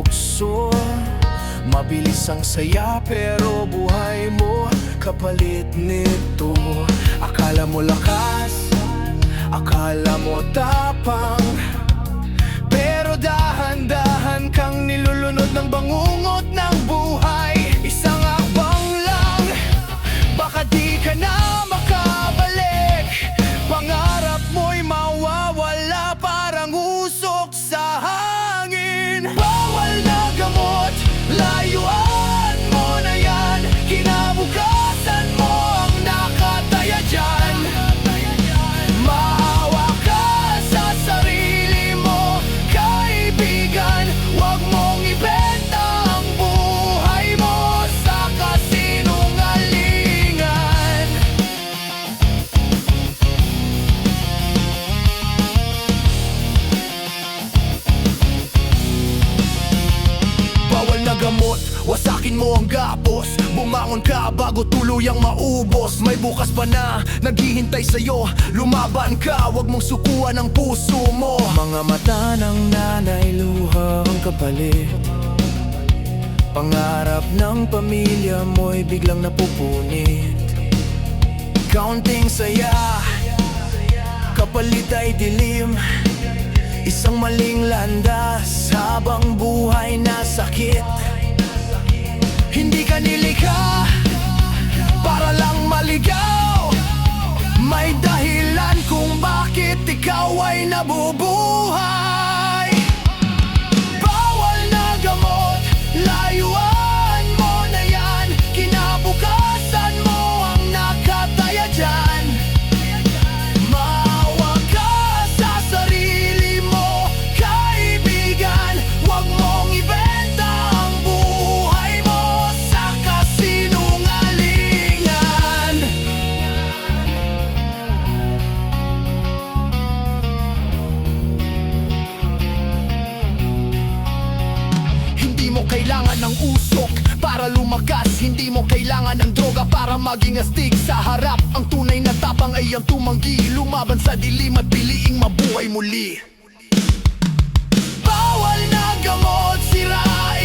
tukso. Mabilis ang saya pero buhay mo kapalit nito. Akala mo lakas, akala mo tapang, pero dahan-dahan kang nilulunod ng bangungot ng buhay. Isang akbang lang, baka di ka na makabalik. Pangarap mo'y mawawala parang usok sa hangin. Bawal na gamot, layuan mo na yan. Kinabukasan mo ang nakataya dyan. Maawa ka sa sarili mo, kaibigan. Huwag mong ibenta ang buhay mo sa kasinungalingan. Bawal na gamot, wasakin mo ang gapos. Bumangon ka bago tuluyang maubos. May bukas pa na naghihintay sa'yo. Lumaban ka, wag mong sukuan ang puso mo. Mga mata ng nanay, luha ang kapalit. Pangarap ng pamilya mo'y biglang napupunit. Counting saya, kapalit ay dilim. Isang maling landas habang buhay na sakit. Hindi ka nilikha para lang maligaw. May dahilan kung bakit ikaw ay nabubuhay. Bawal na gamot, layuan mo na yan. Kinabukasan mo ang nakataya dyan. Maawa ka sa sarili mo, kaibigan. Huwag mong ibenta ang buhay mo sa kasinungalingan. Hindi mo kailangan ng usok para lumakas. Hindi mo kailangan ng droga para maging astig sa harap. Ang tunay na tapang ay ang tumanggi, lumaban sa dilim at piliing mabuhay muli. Bawal na gamot, sirain